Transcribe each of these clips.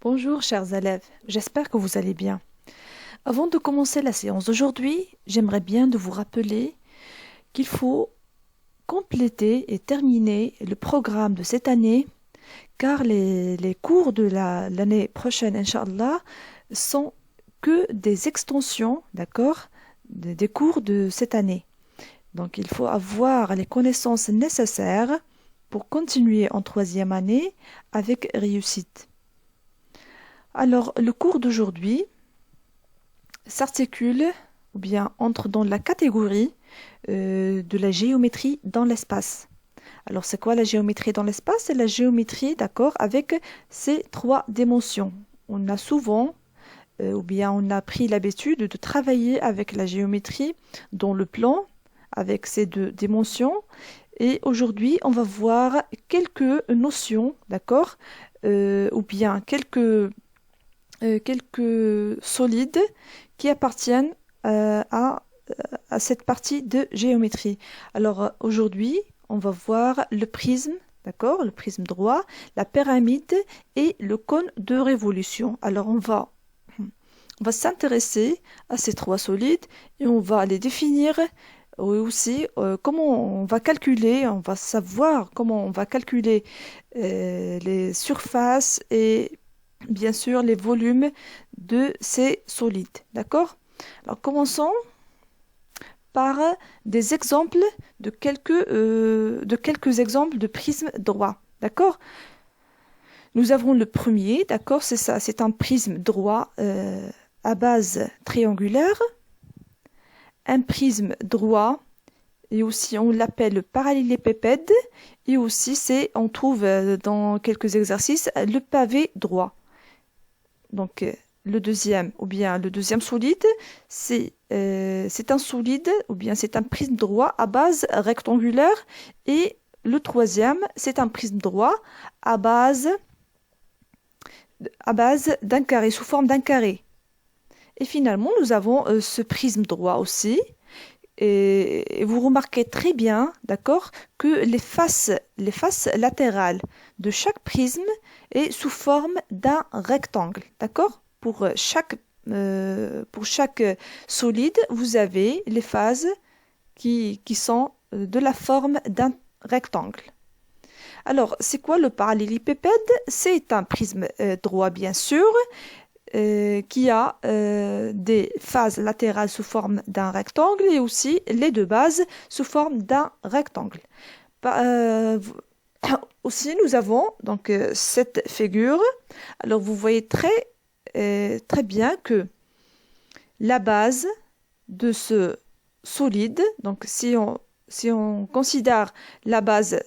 Bonjour chers élèves, j'espère que vous allez bien. Avant de commencer la séance d'aujourd'hui, j'aimerais bien de vous rappeler qu'il faut compléter et terminer le programme de cette année car les cours de l'année prochaine, Inch'Allah, sont que des extensions, d'accord, des cours de cette année. Donc il faut avoir les connaissances nécessaires pour continuer en troisième année avec réussite. Alors, le cours d'aujourd'hui s'articule ou bien entre dans la catégorie de la géométrie dans l'espace. Alors, c'est quoi la géométrie dans l'espace? C'est la géométrie, d'accord, avec ces trois dimensions. On a souvent, ou bien on a pris l'habitude de travailler avec la géométrie dans le plan, avec ces deux dimensions. Et aujourd'hui, on va voir quelques notions, d'accord, ou bien quelques solides qui appartiennent à cette partie de géométrie. Alors aujourd'hui, on va voir le prisme, d'accord, le prisme droit, la pyramide et le cône de révolution. Alors on va s'intéresser à ces trois solides et on va les définir aussi comment on va calculer, on va savoir comment on va calculer les surfaces et bien sûr les volumes de ces solides. D'accord? Alors commençons par des exemples de quelques exemples de prismes droits. D'accord? Nous avons le premier, d'accord, c'est ça, c'est un prisme droit à base triangulaire, un prisme droit, et aussi on l'appelle parallélépipède, et aussi on trouve dans quelques exercices le pavé droit. Donc le deuxième solide, c'est un solide ou bien c'est un prisme droit à base rectangulaire, et le troisième, c'est un prisme droit à base d'un carré, sous forme d'un carré. Et finalement, nous avons ce prisme droit aussi. Et vous remarquez très bien, d'accord, que les faces latérales de chaque prisme est sous forme d'un rectangle, d'accord? Pour chaque solide, vous avez les faces qui sont de la forme d'un rectangle. Alors, c'est quoi le parallélépipède? C'est un prisme droit, bien sûr, qui a des faces latérales sous forme d'un rectangle et aussi les deux bases sous forme d'un rectangle. Aussi, nous avons donc cette figure. Alors, vous voyez très bien que la base de ce solide, donc si on considère la base,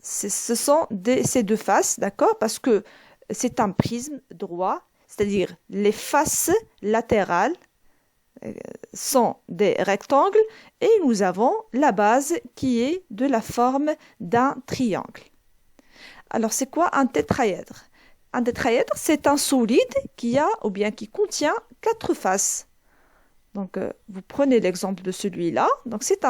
ce sont ces deux faces, d'accord? Parce que c'est un prisme droit, c'est-à-dire les faces latérales sont des rectangles et nous avons la base qui est de la forme d'un triangle. Alors, c'est quoi un tétraèdre? Un tétraèdre, c'est un solide qui a ou bien qui contient quatre faces. Donc, vous prenez l'exemple de celui-là. Donc, c'est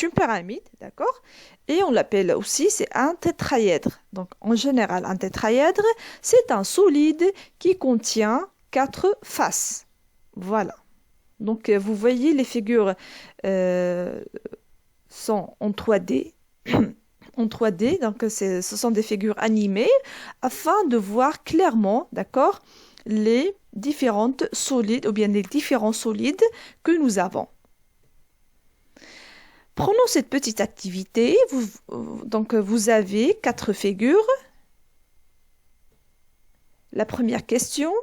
une pyramide, d'accord? Et on l'appelle aussi, c'est un tétraèdre. Donc, en général, un tétraèdre, c'est un solide qui contient quatre faces. Voilà. Donc, vous voyez, les figures sont en 3D. En 3D, donc ce sont des figures animées afin de voir clairement, d'accord, les différentes solides ou bien les différents solides que nous avons. Prenons cette petite activité. Vous avez quatre figures. La première question,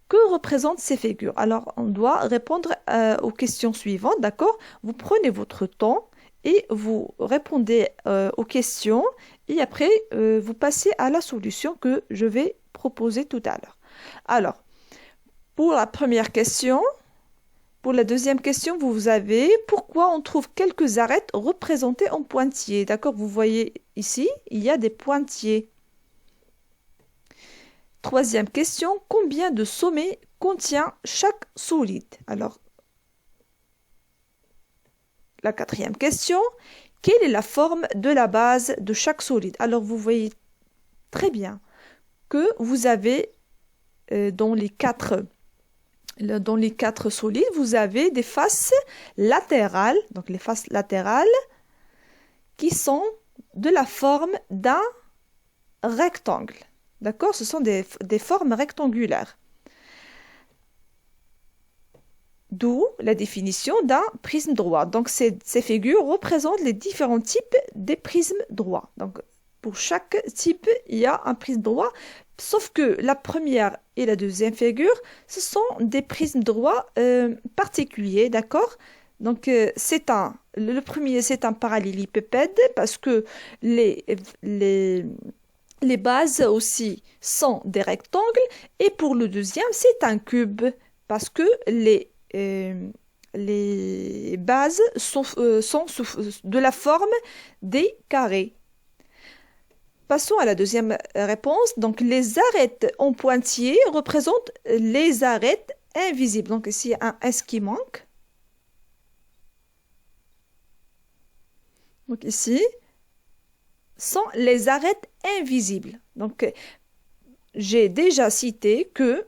que représentent ces figures? Alors, on doit répondre aux questions suivantes, d'accord? Vous prenez votre temps et vous répondez aux questions et après, vous passez à la solution que je vais proposer tout à l'heure. Alors, pour la première question, pour la deuxième question, vous avez pourquoi on trouve quelques arêtes représentées en pointillés. D'accord, vous voyez ici, il y a des pointillés. Troisième question, combien de sommets contient chaque solide? Alors, la quatrième question, quelle est la forme de la base de chaque solide? Alors, vous voyez très bien que vous avez dans les quatre solides, vous avez des faces latérales, donc les faces latérales qui sont de la forme d'un rectangle. D'accord? Ce sont des formes rectangulaires. D'où la définition d'un prisme droit. Donc, ces figures représentent les différents types des prismes droits. Donc, pour chaque type, il y a un prisme droit, sauf que la première et la deuxième figure, ce sont des prismes droits particuliers, d'accord? Donc, le premier, c'est un parallélépipède parce que les bases aussi sont des rectangles. Et pour le deuxième, c'est un cube parce que les bases sont de la forme des carrés. Passons à la deuxième réponse. Donc, les arêtes en pointillés représentent les arêtes invisibles. Donc, ici, un S qui manque. Donc, ici, sont les arêtes invisibles. Donc, j'ai déjà cité que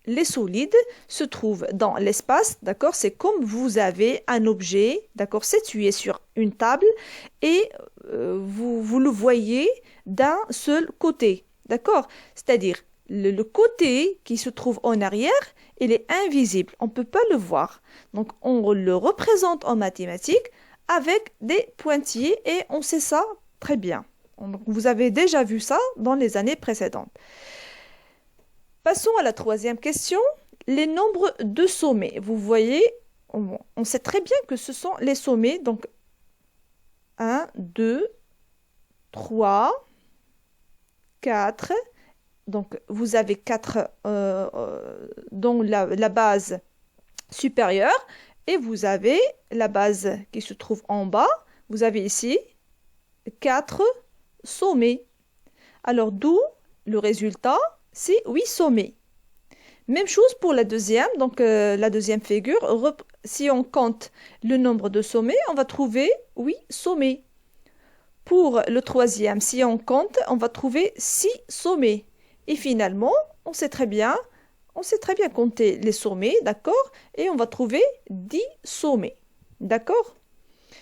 les solides se trouvent dans l'espace, d'accord? C'est comme vous avez un objet, d'accord, situé sur une table et vous le voyez d'un seul côté, d'accord? C'est-à-dire, le côté qui se trouve en arrière, il est invisible, on ne peut pas le voir. Donc, on le représente en mathématiques avec des pointillés et on sait ça très bien. Donc, vous avez déjà vu ça dans les années précédentes. Passons à la troisième question. Les nombres de sommets. Vous voyez, on sait très bien que ce sont les sommets. Donc, 1, 2, 3, 4. Donc, vous avez 4 dans la base supérieure. Et vous avez la base qui se trouve en bas. Vous avez ici 4 sommets. Alors, d'où le résultat, c'est 8 sommets. Même chose pour la deuxième. Donc, la deuxième figure, si on compte le nombre de sommets, on va trouver 8 sommets. Pour le troisième, si on compte, on va trouver 6 sommets. Et finalement, on sait très bien compter les sommets, d'accord? Et on va trouver 10 sommets, d'accord?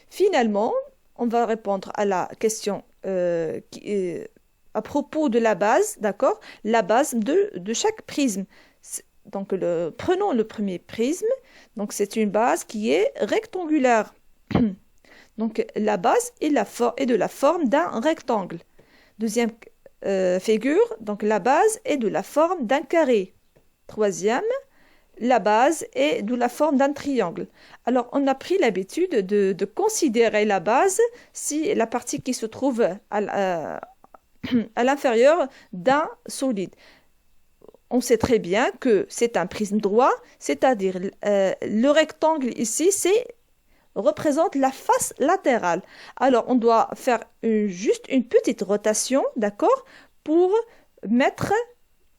Finalement, on va répondre à la question à propos de la base, d'accord? La base de chaque prisme. Donc, prenons le premier prisme. Donc, c'est une base qui est rectangulaire. Donc, la base est de la forme d'un rectangle. Deuxième figure, donc la base est de la forme d'un carré. Troisième, la base est de la forme d'un triangle. Alors, on a pris l'habitude de considérer la base si la partie qui se trouve à l'intérieur d'un solide. On sait très bien que c'est un prisme droit, c'est-à-dire le rectangle ici, représente la face latérale. Alors, on doit faire juste une petite rotation, d'accord, pour mettre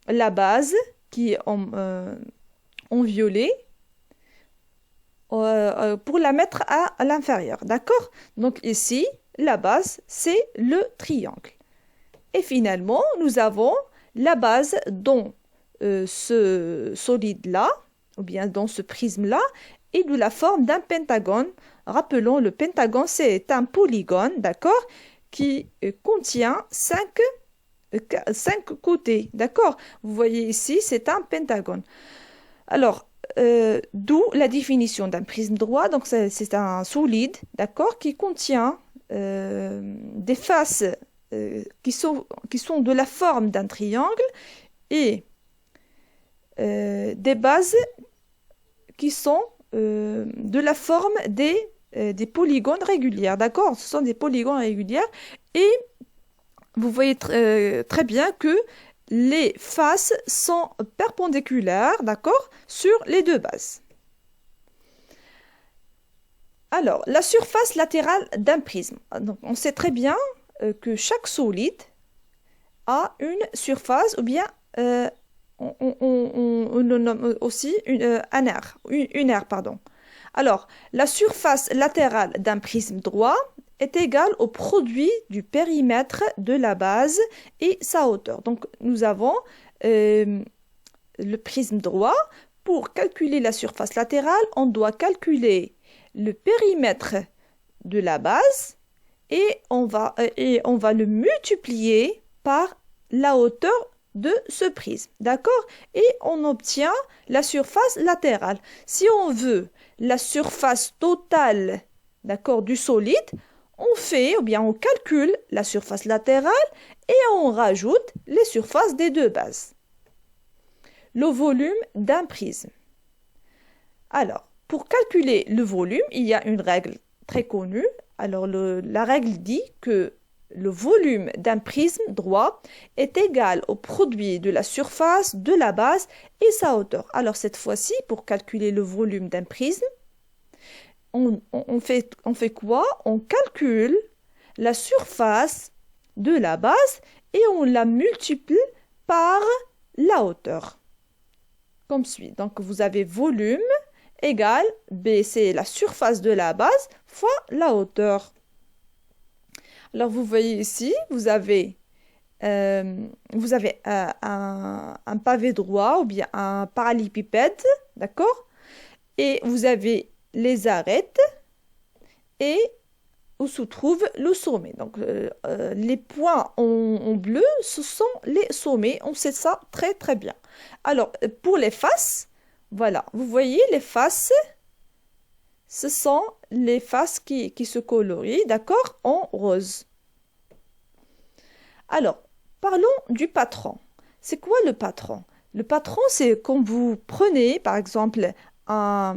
la base qui est en violet, pour la mettre à l'intérieur, d'accord? Donc ici, la base, c'est le triangle. Et finalement, nous avons la base dans ce solide-là, ou bien dans ce prisme-là, est de la forme d'un pentagone. Rappelons, le pentagone, c'est un polygone, d'accord, qui contient 5 côtés, d'accord? Vous voyez ici, c'est un pentagone. Alors, d'où la définition d'un prisme droit. Donc, c'est un solide, d'accord, qui contient des faces qui sont de la forme d'un triangle et des bases qui sont de la forme des polygones régulières, d'accord? Ce sont des polygones réguliers et vous voyez très bien que les faces sont perpendiculaires, d'accord, sur les deux bases. Alors, la surface latérale d'un prisme. Donc, on sait très bien que chaque solide a une surface ou bien on le nomme aussi un aire, une aire, pardon. Alors, la surface latérale d'un prisme droit est égal au produit du périmètre de la base et sa hauteur. Donc, nous avons le prisme droit. Pour calculer la surface latérale, on doit calculer le périmètre de la base et on va le multiplier par la hauteur de ce prisme. D'accord? Et on obtient la surface latérale. Si on veut la surface totale, d'accord, du solide, on calcule la surface latérale et on rajoute les surfaces des deux bases. Le volume d'un prisme. Alors, pour calculer le volume, il y a une règle très connue. Alors, la règle dit que le volume d'un prisme droit est égal au produit de la surface de la base et sa hauteur. Alors, cette fois-ci, pour calculer le volume d'un prisme, on fait quoi? On calcule la surface de la base et on la multiplie par la hauteur. Comme suit. Donc, vous avez volume égale B, c'est la surface de la base, fois la hauteur. Alors, vous voyez ici, vous avez un pavé droit ou bien un parallélépipède, d'accord? Et vous avez les arêtes et où se trouve le sommet. Donc, les points en bleu, ce sont les sommets. On sait ça très, très bien. Alors, pour les faces, voilà, vous voyez les faces, ce sont les faces qui se colorient, d'accord, en rose. Alors, parlons du patron. C'est quoi le patron? Le patron, c'est quand vous prenez, par exemple, un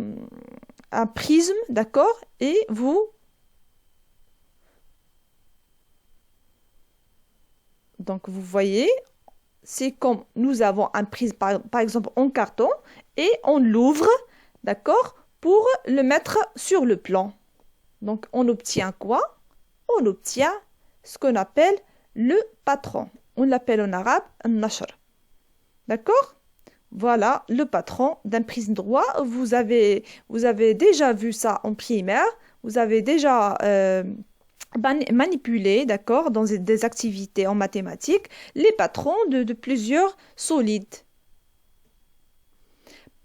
prisme, d'accord, et vous... Donc, vous voyez, c'est comme nous avons un prisme, par exemple, en carton, et on l'ouvre, d'accord, pour le mettre sur le plan. Donc, on obtient quoi? On obtient ce qu'on appelle le patron. On l'appelle en arabe un nashr. D'accord? Voilà le patron d'un prisme droit. Vous avez déjà vu ça en primaire. Vous avez déjà manipulé, d'accord, dans des activités en mathématiques, les patrons de plusieurs solides.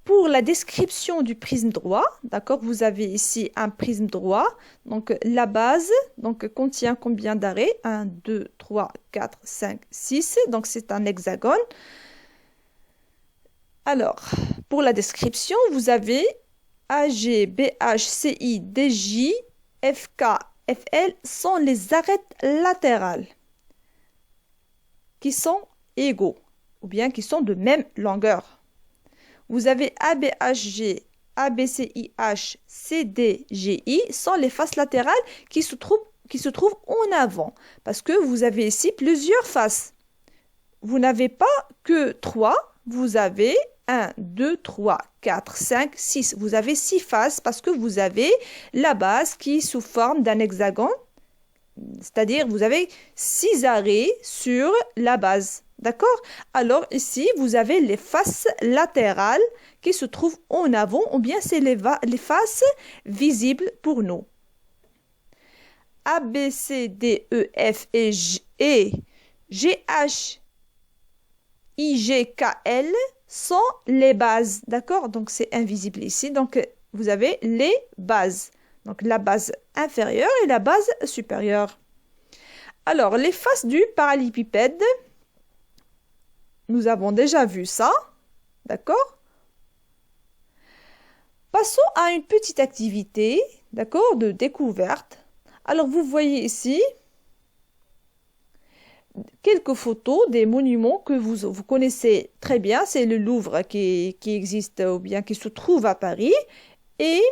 Pour la description du prisme droit, d'accord, vous avez ici un prisme droit. Donc, la base contient combien d'arrêts? 1, 2, 3, 4, 5, 6. Donc, c'est un hexagone. Alors, pour la description, vous avez AG, BH, CI, DJ, FK, FL sont les arêtes latérales qui sont égaux ou bien qui sont de même longueur. Vous avez ABHG, ABCIH, CDGI sont les faces latérales qui se trouvent en avant parce que vous avez ici plusieurs faces. Vous n'avez pas que 3, vous avez 1, 2, 3, 4, 5, 6. Vous avez 6 faces parce que vous avez la base qui est sous forme d'un hexagone, c'est-à-dire vous avez 6 arrêts sur la base. D'accord? Alors ici, vous avez les faces latérales qui se trouvent en avant ou bien c'est les faces visibles pour nous. A, B, C, D, E, F et G, H, I, G, K, L sont les bases. D'accord? Donc c'est invisible ici. Donc vous avez les bases. Donc la base inférieure et la base supérieure. Alors les faces du parallélépipède, nous avons déjà vu ça, d'accord? Passons à une petite activité, d'accord, de découverte. Alors, vous voyez ici quelques photos des monuments que vous connaissez très bien. C'est le Louvre qui existe ou bien qui se trouve à Paris. Et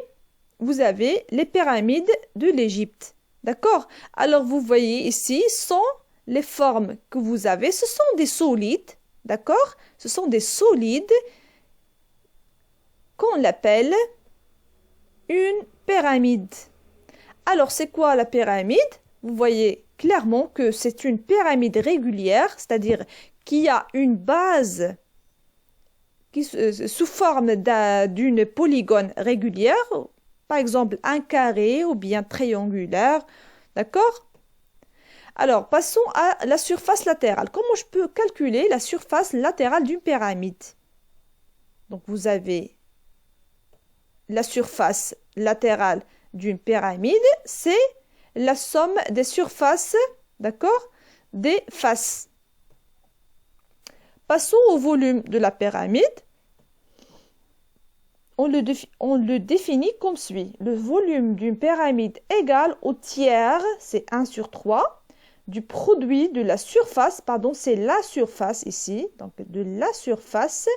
vous avez les pyramides de l'Égypte, d'accord? Alors, vous voyez ici sont les formes que vous avez. Ce sont des solides. D'accord? Ce sont des solides qu'on appelle une pyramide. Alors, c'est quoi la pyramide? Vous voyez clairement que c'est une pyramide régulière, c'est-à-dire qui a une base qui sous forme d'une polygone régulière, par exemple un carré ou bien triangulaire. D'accord? Alors, passons à la surface latérale. Comment je peux calculer la surface latérale d'une pyramide? Donc, vous avez la surface latérale d'une pyramide, c'est la somme des surfaces, d'accord, des faces. Passons au volume de la pyramide. On le définit comme suit. Le volume d'une pyramide égale au tiers, c'est 1 sur 3, du produit de la surface, pardon, c'est la surface ici, donc de la surface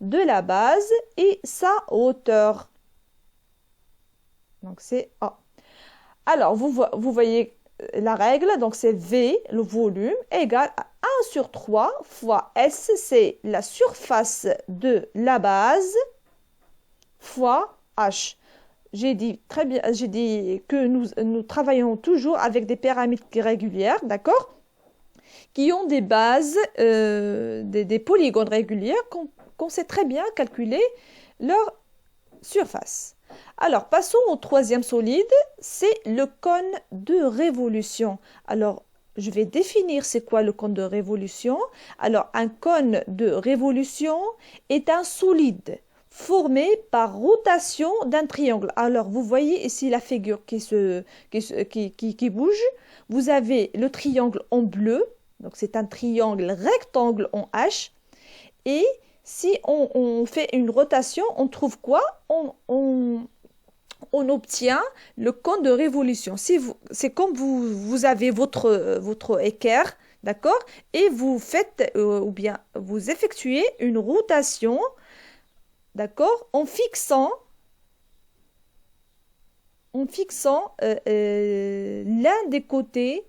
de la base et sa hauteur. Donc c'est A. Alors, vous voyez la règle, donc c'est V, le volume, égale à 1 sur 3 fois S, c'est la surface de la base, fois H. J'ai dit que nous travaillons toujours avec des pyramides régulières, d'accord, qui ont des bases, des polygones réguliers qu'on sait très bien calculer leur surface. Alors, passons au troisième solide, c'est le cône de révolution. Alors, je vais définir c'est quoi le cône de révolution. Alors, un cône de révolution est un solide formé par rotation d'un triangle. Alors, vous voyez ici la figure qui bouge. Vous avez le triangle en bleu, donc c'est un triangle rectangle en H. Et si on fait une rotation, on trouve quoi? On obtient le cône de révolution. C'est comme vous avez votre équerre, d'accord? Et vous faites, ou bien vous effectuez une rotation, d'accord? En fixant l'un des côtés,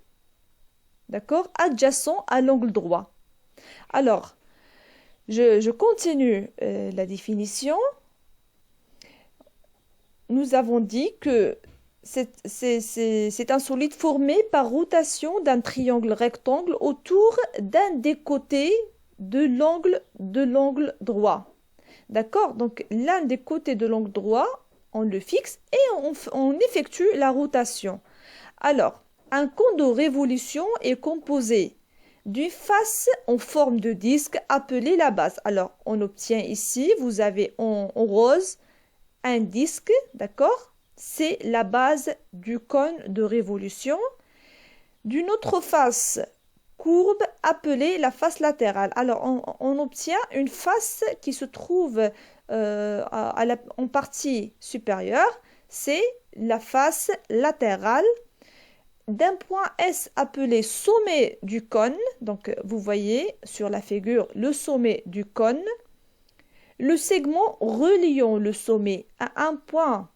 d'accord? Adjacent à l'angle droit. Alors, je continue la définition. Nous avons dit que c'est un solide formé par rotation d'un triangle rectangle autour d'un des côtés de l'angle droit. D'accord? Donc, l'un des côtés de l'angle droit, on le fixe et on effectue la rotation. Alors, un cône de révolution est composé d'une face en forme de disque appelée la base. Alors, on obtient ici, vous avez en rose, un disque, d'accord? C'est la base du cône de révolution. D'une autre face courbe appelée la face latérale. Alors, on obtient une face qui se trouve en partie supérieure. C'est la face latérale d'un point S appelé sommet du cône. Donc, vous voyez sur la figure le sommet du cône. Le segment reliant le sommet à un point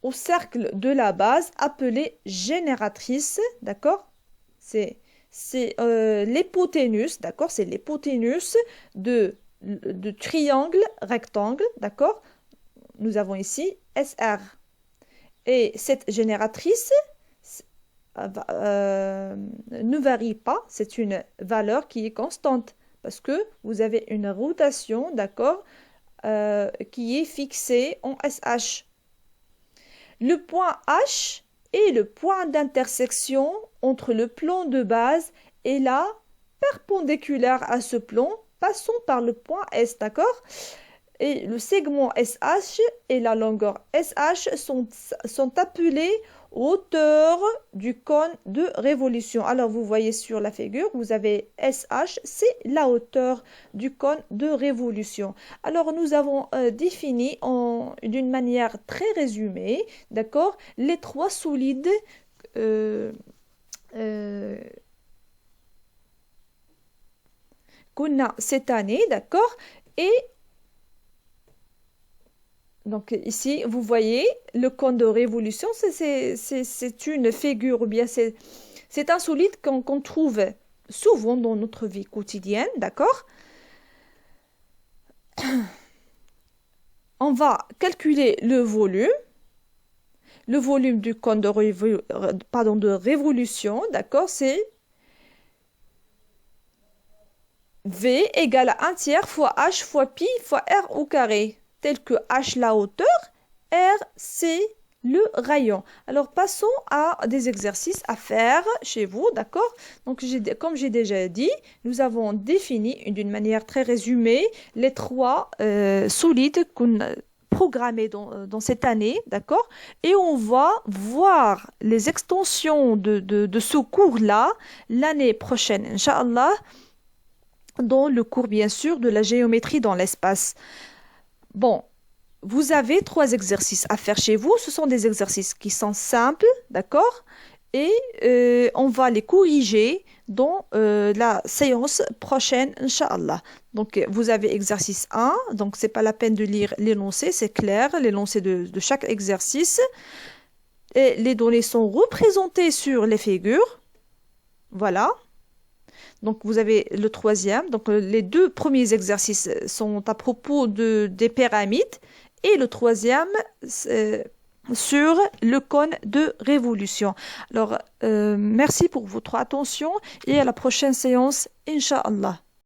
au cercle de la base appelé génératrice, d'accord? C'est l'hypoténuse, d'accord? C'est l'hypoténuse de triangle rectangle, d'accord? Nous avons ici SR. Et cette génératrice ne varie pas, c'est une valeur qui est constante. Parce que vous avez une rotation, d'accord, qui est fixée en SH. Le point H est le point d'intersection entre le plan de base et la perpendiculaire à ce plan, passons par le point S, d'accord? Et le segment SH et la longueur SH sont appelés hauteur du cône de révolution. Alors, vous voyez sur la figure, vous avez SH, c'est la hauteur du cône de révolution. Alors, nous avons défini d'une manière très résumée, d'accord, les trois solides qu'on a cette année, d'accord, et donc ici, vous voyez, le cône de révolution, c'est une figure, ou bien c'est un solide qu'on trouve souvent dans notre vie quotidienne, d'accord? On va calculer le volume du cône de révolution, d'accord? C'est V égale à 1 tiers fois H fois pi fois R au carré. Tel que H la hauteur, R c'est le rayon. Alors, passons à des exercices à faire chez vous, d'accord? Donc, comme j'ai déjà dit, nous avons défini d'une manière très résumée les trois solides qu'on a programmés dans cette année, d'accord? Et on va voir les extensions de ce cours-là l'année prochaine, Inch'Allah, dans le cours, bien sûr, de la géométrie dans l'espace. Bon, vous avez trois exercices à faire chez vous. Ce sont des exercices qui sont simples, d'accord? Et on va les corriger dans la séance prochaine, Inch'Allah. Donc, vous avez exercice 1. Donc, c'est pas la peine de lire l'énoncé, c'est clair, l'énoncé de chaque exercice. Et les données sont représentées sur les figures. Voilà. Donc, vous avez le troisième. Donc, les deux premiers exercices sont à propos des pyramides. Et le troisième, sur le cône de révolution. Alors, merci pour votre attention et à la prochaine séance, Inch'Allah.